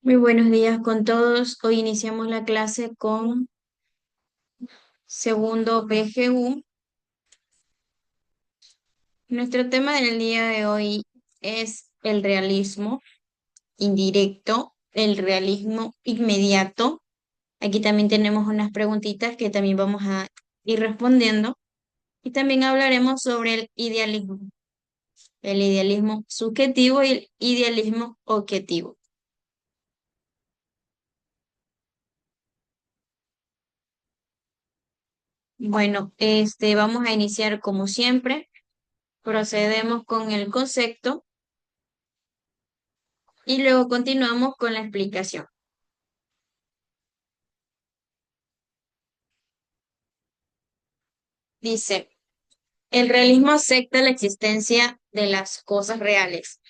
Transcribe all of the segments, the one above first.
Muy buenos días con todos. Hoy iniciamos la clase con segundo BGU. Nuestro tema del día de hoy es el realismo indirecto, el realismo inmediato. Aquí también tenemos unas preguntitas que también vamos a ir respondiendo. Y también hablaremos sobre el idealismo subjetivo y el idealismo objetivo. Bueno, vamos a iniciar como siempre. Procedemos con el concepto y luego continuamos con la explicación. Dice, el realismo acepta la existencia de las cosas reales,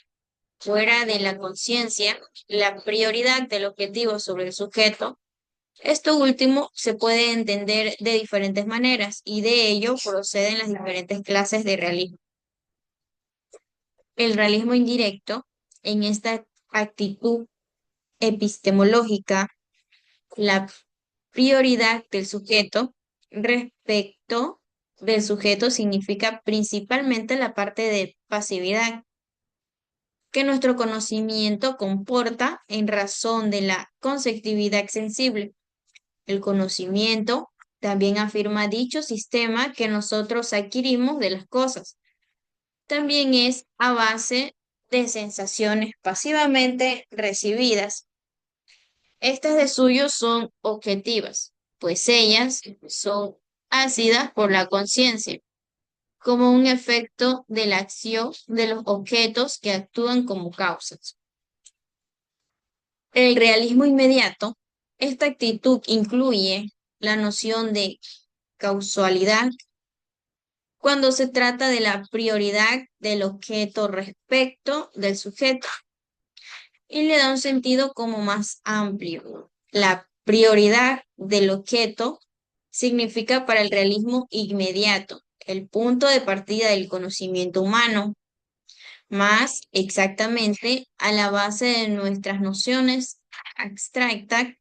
fuera de la conciencia, la prioridad del objetivo sobre el sujeto. Esto último se puede entender de diferentes maneras y de ello proceden las diferentes clases de realismo. El realismo indirecto, en esta actitud epistemológica, la prioridad del sujeto respecto del sujeto significa principalmente la parte de pasividad que nuestro conocimiento comporta en razón de la conceptividad sensible. El conocimiento también afirma dicho sistema que nosotros adquirimos de las cosas. También es a base de sensaciones pasivamente recibidas. Estas de suyo son objetivas, pues ellas son ácidas por la conciencia, como un efecto de la acción de los objetos que actúan como causas. El realismo inmediato, esta actitud incluye la noción de causalidad cuando se trata de la prioridad del objeto respecto del sujeto y le da un sentido como más amplio. La prioridad del objeto significa para el realismo inmediato, el punto de partida del conocimiento humano, más exactamente a la base de nuestras nociones abstractas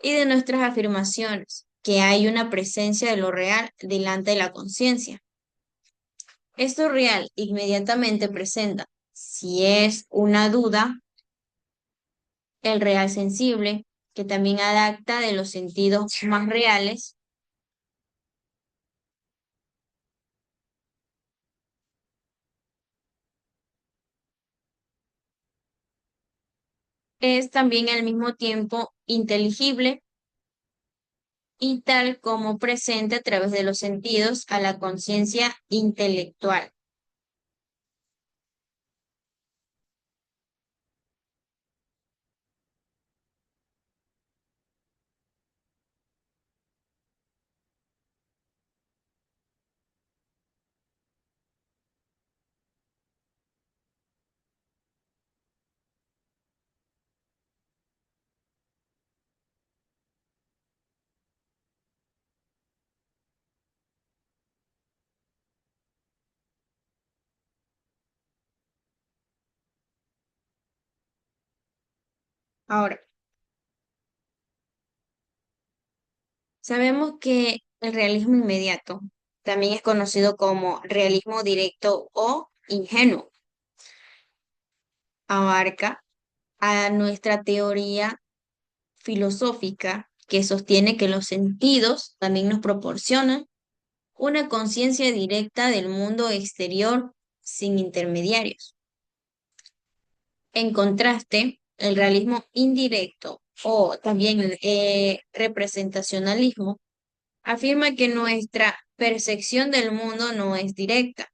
y de nuestras afirmaciones, que hay una presencia de lo real delante de la conciencia. Esto real inmediatamente presenta, si es una duda, el real sensible, que también adapta de los sentidos más reales, es también al mismo tiempo inteligible y tal como presente a través de los sentidos a la conciencia intelectual. Ahora, sabemos que el realismo inmediato también es conocido como realismo directo o ingenuo. Abarca a nuestra teoría filosófica que sostiene que los sentidos también nos proporcionan una conciencia directa del mundo exterior sin intermediarios. En contraste, el realismo indirecto o también el representacionalismo afirma que nuestra percepción del mundo no es directa,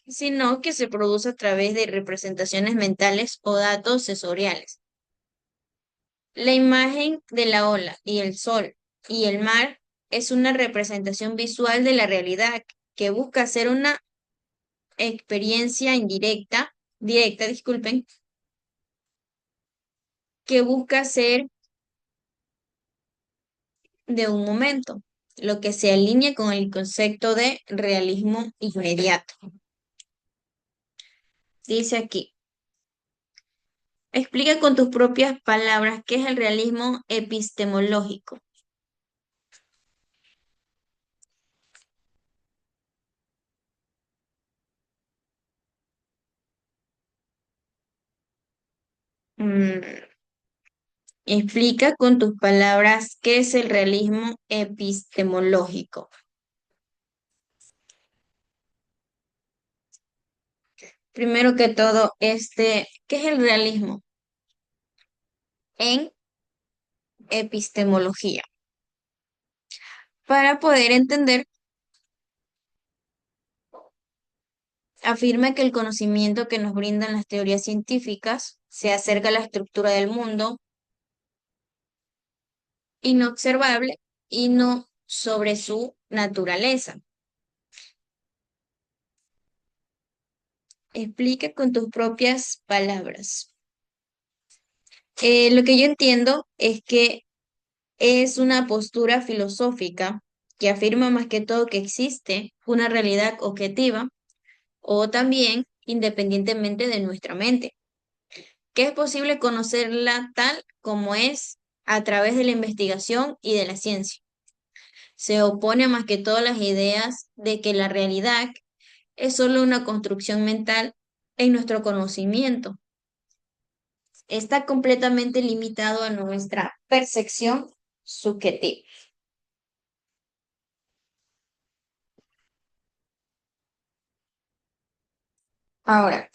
sino que se produce a través de representaciones mentales o datos sensoriales. La imagen de la ola y el sol y el mar es una representación visual de la realidad que busca ser una experiencia disculpen, que busca ser de un momento, lo que se alinea con el concepto de realismo inmediato. Dice aquí, Explica con tus propias palabras qué es el realismo epistemológico. Mm, Explica con tus palabras qué es el realismo epistemológico. Primero que todo, ¿qué es el realismo en epistemología? Para poder entender, afirma que el conocimiento que nos brindan las teorías científicas se acerca a la estructura del mundo inobservable y no sobre su naturaleza. Explica con tus propias palabras. Lo que yo entiendo es que es una postura filosófica que afirma más que todo que existe una realidad objetiva o también independientemente de nuestra mente, que es posible conocerla tal como es a través de la investigación y de la ciencia. Se opone a más que todas las ideas de que la realidad es solo una construcción mental en nuestro conocimiento. Está completamente limitado a nuestra percepción subjetiva. Ahora,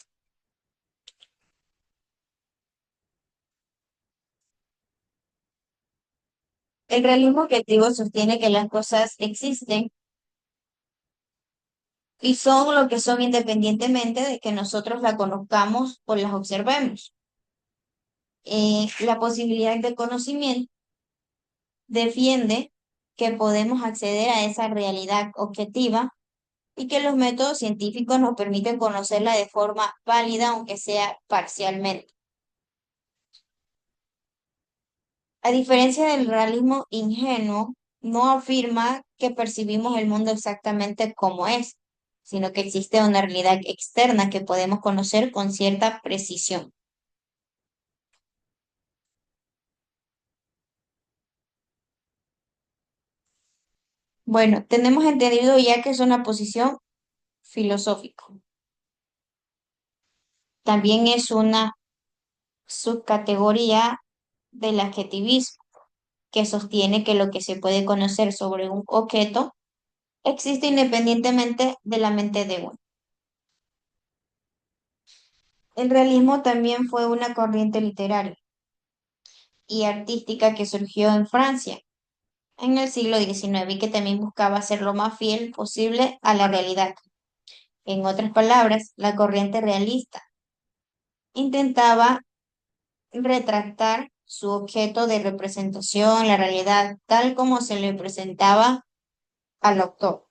el realismo objetivo sostiene que las cosas existen y son lo que son independientemente de que nosotros la conozcamos o las observemos. La posibilidad de conocimiento defiende que podemos acceder a esa realidad objetiva y que los métodos científicos nos permiten conocerla de forma válida, aunque sea parcialmente. A diferencia del realismo ingenuo, no afirma que percibimos el mundo exactamente como es, sino que existe una realidad externa que podemos conocer con cierta precisión. Bueno, tenemos entendido ya que es una posición filosófica. También es una subcategoría del adjetivismo, que sostiene que lo que se puede conocer sobre un objeto existe independientemente de la mente de uno. El realismo también fue una corriente literaria y artística que surgió en Francia en el siglo XIX y que también buscaba ser lo más fiel posible a la realidad. En otras palabras, la corriente realista intentaba retratar su objeto de representación, la realidad, tal como se le presentaba al autor.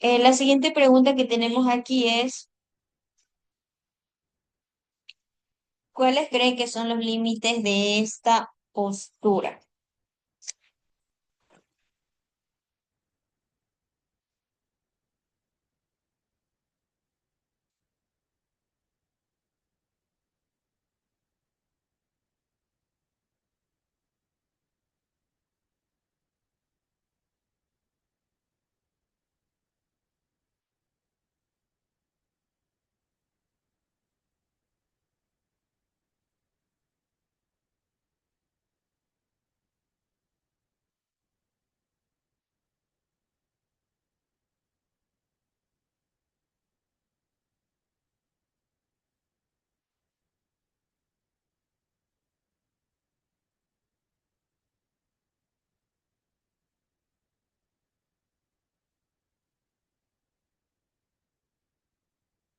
La siguiente pregunta que tenemos aquí es, ¿cuáles creen que son los límites de esta postura?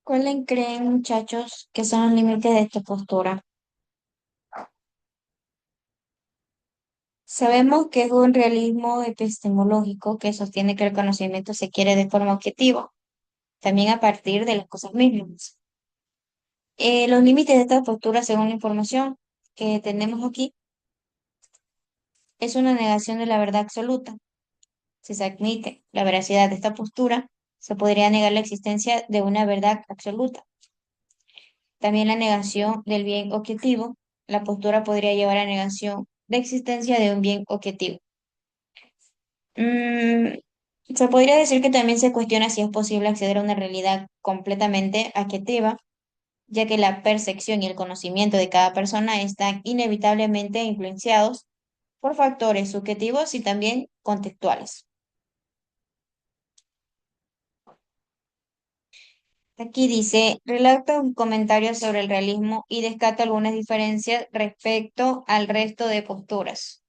¿Cuáles creen, muchachos, que son los límites de esta postura? Sabemos que es un realismo epistemológico que sostiene que el conocimiento se quiere de forma objetiva, también a partir de las cosas mismas. Los límites de esta postura, según la información que tenemos aquí, es una negación de la verdad absoluta. Si se admite la veracidad de esta postura, se podría negar la existencia de una verdad absoluta. También la negación del bien objetivo. La postura podría llevar a negación de existencia de un bien objetivo. Mm, Se podría decir que también se cuestiona si es posible acceder a una realidad completamente objetiva, ya que la percepción y el conocimiento de cada persona están inevitablemente influenciados por factores subjetivos y también contextuales. Aquí dice, relata un comentario sobre el realismo y descarta algunas diferencias respecto al resto de posturas.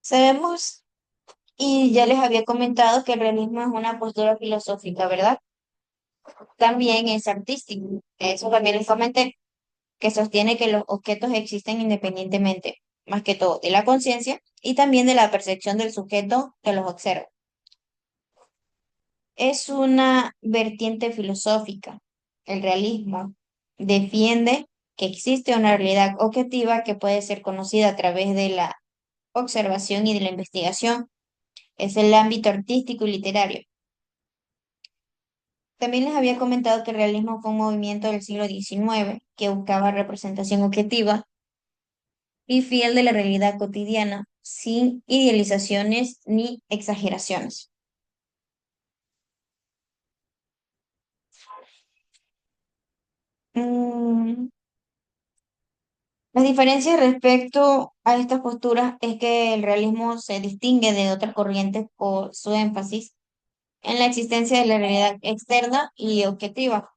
Sabemos y ya les había comentado que el realismo es una postura filosófica, ¿verdad? También es artístico. Eso también les comenté, que sostiene que los objetos existen independientemente, más que todo, de la conciencia y también de la percepción del sujeto que los observa. Es una vertiente filosófica. El realismo defiende que existe una realidad objetiva que puede ser conocida a través de la observación y de la investigación. Es el ámbito artístico y literario. También les había comentado que el realismo fue un movimiento del siglo XIX que buscaba representación objetiva y fiel de la realidad cotidiana, sin idealizaciones ni exageraciones. Mm, Las diferencias respecto a estas posturas es que el realismo se distingue de otras corrientes por su énfasis en la existencia de la realidad externa y objetiva,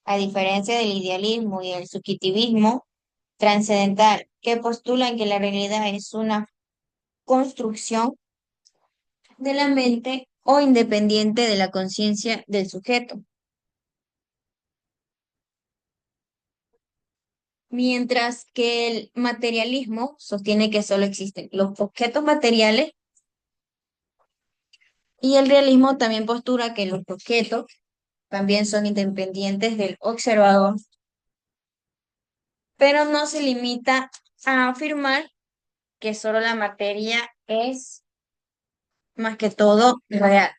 a diferencia del idealismo y el subjetivismo trascendental, que postulan que la realidad es una construcción de la mente o independiente de la conciencia del sujeto. Mientras que el materialismo sostiene que solo existen los objetos materiales y el realismo también postura que los objetos también son independientes del observador, pero no se limita a afirmar que solo la materia es más que todo real.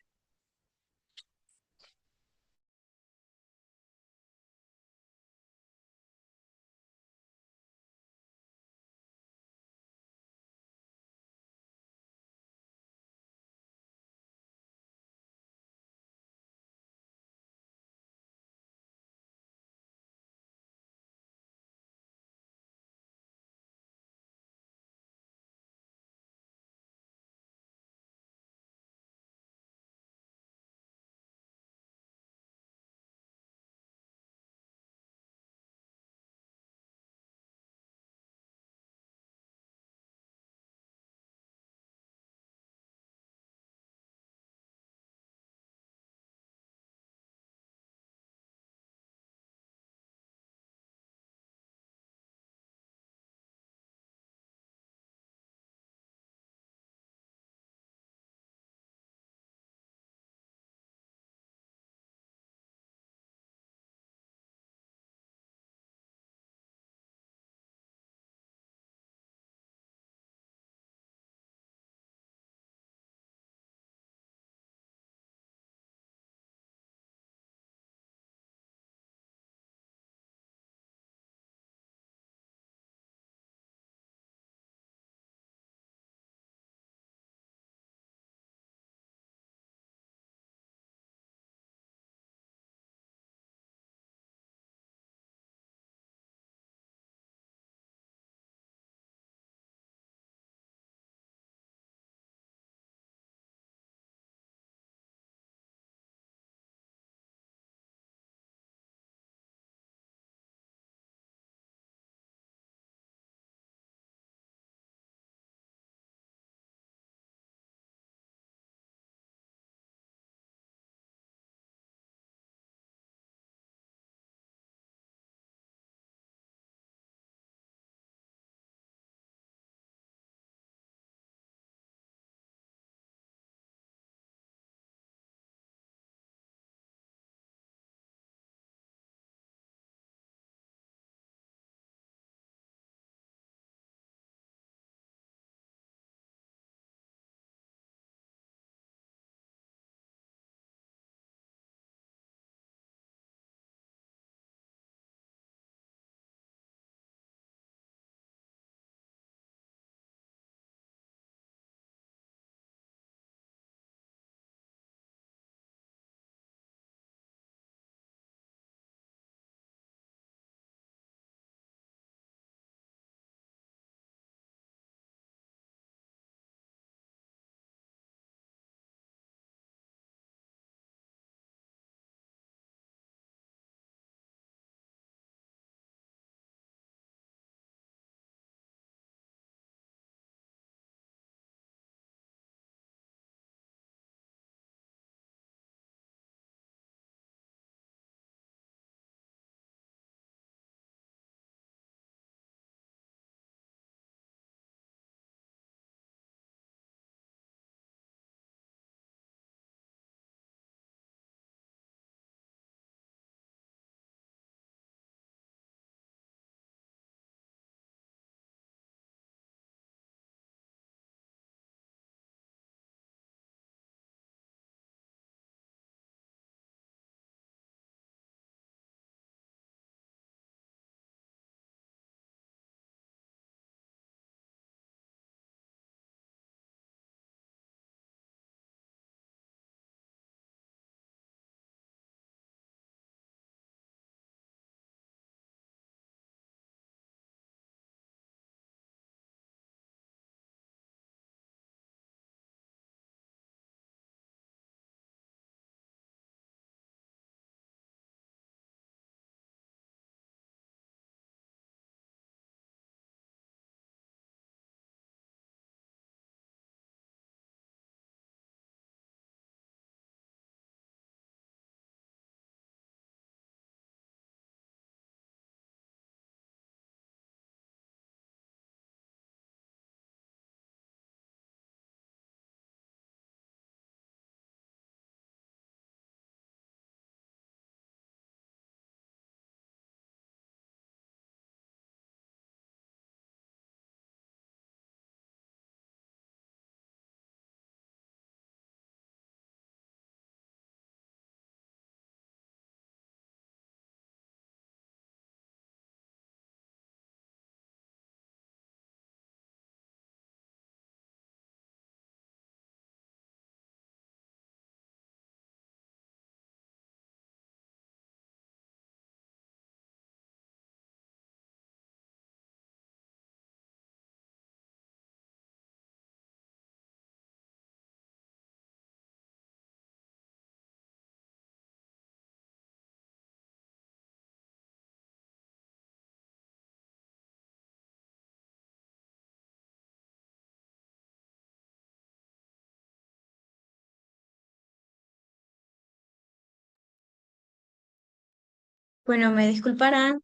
Bueno, me disculparán,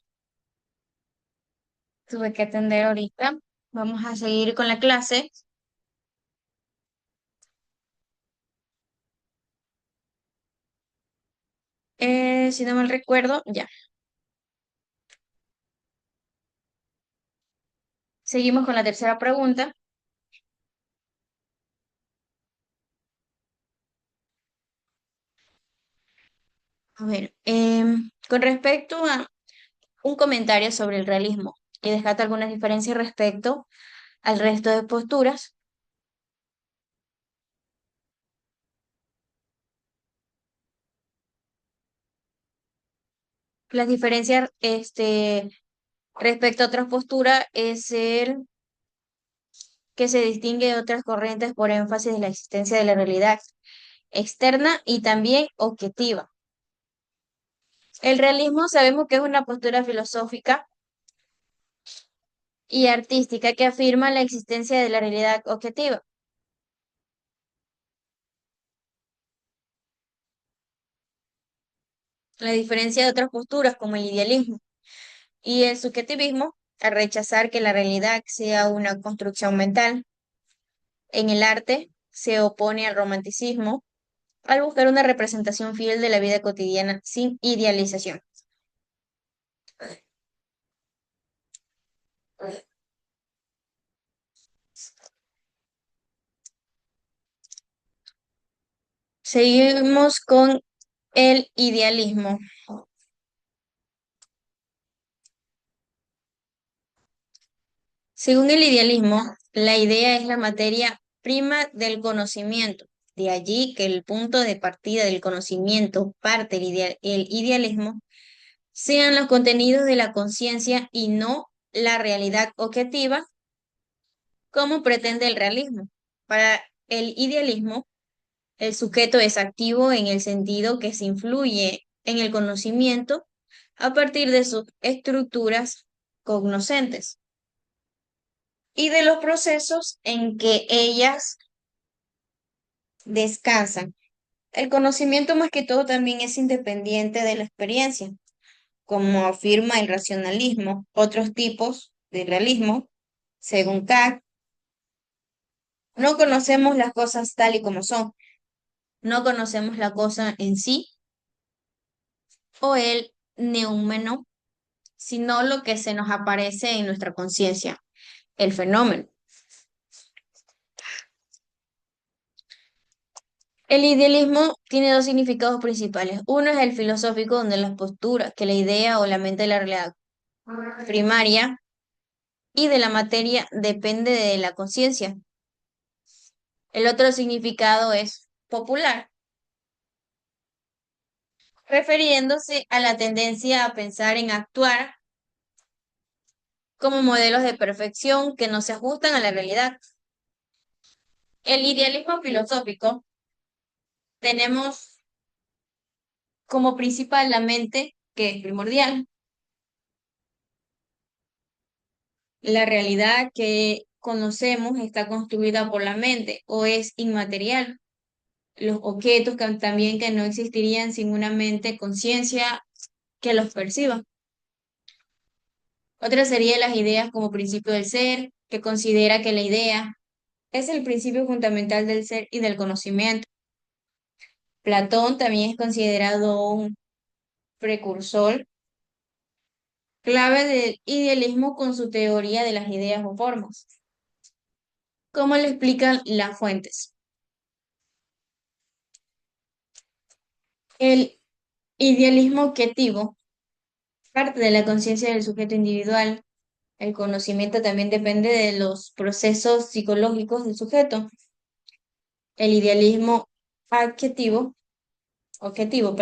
tuve que atender ahorita. Vamos a seguir con la clase. Si no mal recuerdo, ya. Seguimos con la tercera pregunta. A ver, con respecto a un comentario sobre el realismo y descarta algunas diferencias respecto al resto de posturas. Las diferencias respecto a otras posturas es el que se distingue de otras corrientes por énfasis en la existencia de la realidad externa y también objetiva. El realismo sabemos que es una postura filosófica y artística que afirma la existencia de la realidad objetiva. La diferencia de otras posturas como el idealismo y el subjetivismo, al rechazar que la realidad sea una construcción mental. En el arte se opone al romanticismo al buscar una representación fiel de la vida cotidiana sin idealización. Seguimos con el idealismo. Según el idealismo, la idea es la materia prima del conocimiento. De allí que el punto de partida del conocimiento parte el idealismo sean los contenidos de la conciencia y no la realidad objetiva, como pretende el realismo. Para el idealismo, el sujeto es activo en el sentido que se influye en el conocimiento a partir de sus estructuras cognoscentes y de los procesos en que ellas descansan. El conocimiento más que todo también es independiente de la experiencia, como afirma el racionalismo. Otros tipos de realismo, según Kant, no conocemos las cosas tal y como son, no conocemos la cosa en sí o el neumeno, sino lo que se nos aparece en nuestra conciencia, el fenómeno. El idealismo tiene dos significados principales. Uno es el filosófico, donde las posturas, que la idea o la mente de la realidad primaria y de la materia depende de la conciencia. El otro significado es popular, refiriéndose a la tendencia a pensar en actuar como modelos de perfección que no se ajustan a la realidad. El idealismo filosófico tenemos como principal la mente, que es primordial, la realidad que conocemos está construida por la mente o es inmaterial. Los objetos también que no existirían sin una mente conciencia que los perciba. Otra sería las ideas como principio del ser, que considera que la idea es el principio fundamental del ser y del conocimiento. Platón también es considerado un precursor clave del idealismo con su teoría de las ideas o formas. ¿Cómo le explican las fuentes? El idealismo objetivo parte de la conciencia del sujeto individual. El conocimiento también depende de los procesos psicológicos del sujeto. El idealismo adjetivo, objetivo,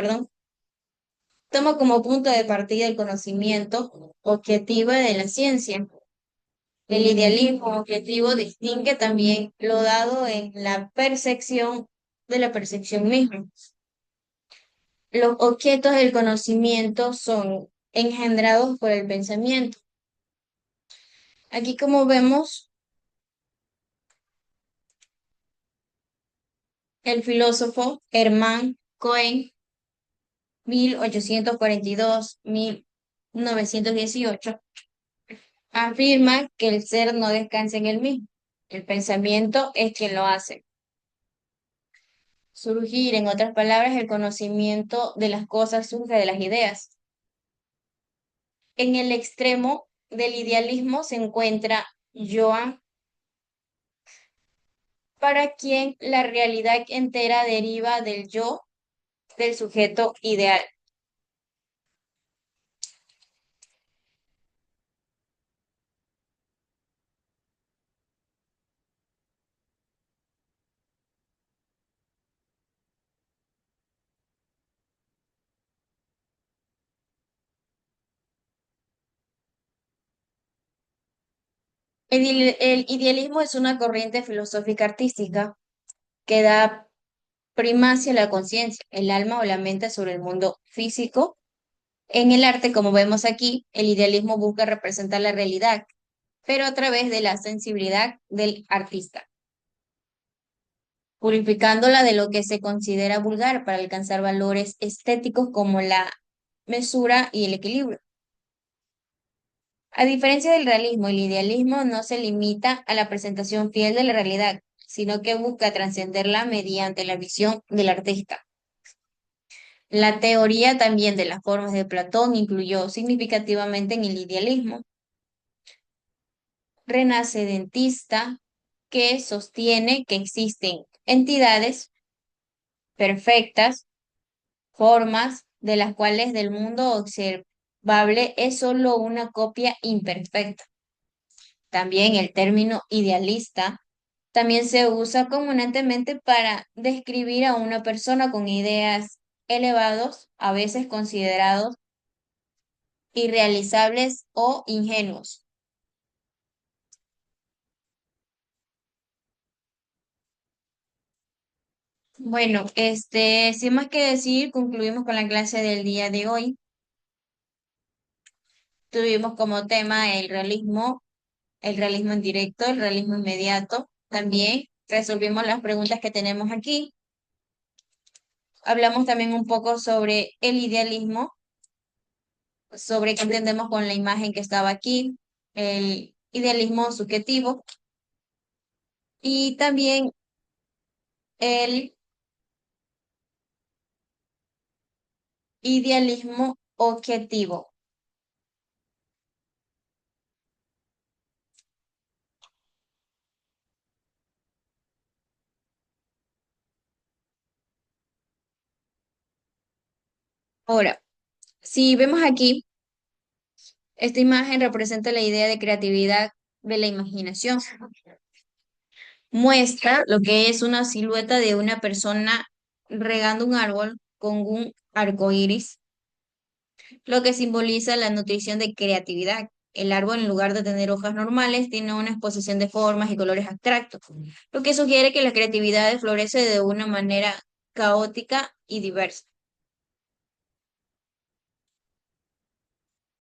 toma como punto de partida el conocimiento objetivo de la ciencia. El idealismo objetivo distingue también lo dado en la percepción de la percepción misma. Los objetos del conocimiento son engendrados por el pensamiento. Aquí como vemos, el filósofo Hermann Cohen 1842-1918, afirma que el ser no descansa en el mismo. El pensamiento es quien lo hace. Surgir, en otras palabras, el conocimiento de las cosas surge de las ideas. En el extremo del idealismo se encuentra Joan, para quien la realidad entera deriva del yo del sujeto ideal. El idealismo es una corriente filosófica artística que da primacia a la conciencia, el alma o la mente sobre el mundo físico. En el arte, como vemos aquí, el idealismo busca representar la realidad, pero a través de la sensibilidad del artista, purificándola de lo que se considera vulgar para alcanzar valores estéticos como la mesura y el equilibrio. A diferencia del realismo, el idealismo no se limita a la presentación fiel de la realidad, sino que busca trascenderla mediante la visión del artista. La teoría también de las formas de Platón influyó significativamente en el idealismo renacentista que sostiene que existen entidades perfectas, formas de las cuales del mundo observable es solo una copia imperfecta. También el término idealista también se usa comúnmente para describir a una persona con ideas elevados, a veces considerados irrealizables o ingenuos. Bueno, sin más que decir, concluimos con la clase del día de hoy. Tuvimos como tema el realismo en directo, el realismo inmediato. También resolvimos las preguntas que tenemos aquí. Hablamos también un poco sobre el idealismo, sobre qué entendemos con la imagen que estaba aquí, el idealismo subjetivo y también el idealismo objetivo. Ahora, si vemos aquí, esta imagen representa la idea de creatividad de la imaginación. Muestra lo que es una silueta de una persona regando un árbol con un arco iris, lo que simboliza la nutrición de creatividad. El árbol, en lugar de tener hojas normales, tiene una exposición de formas y colores abstractos, lo que sugiere que la creatividad florece de una manera caótica y diversa.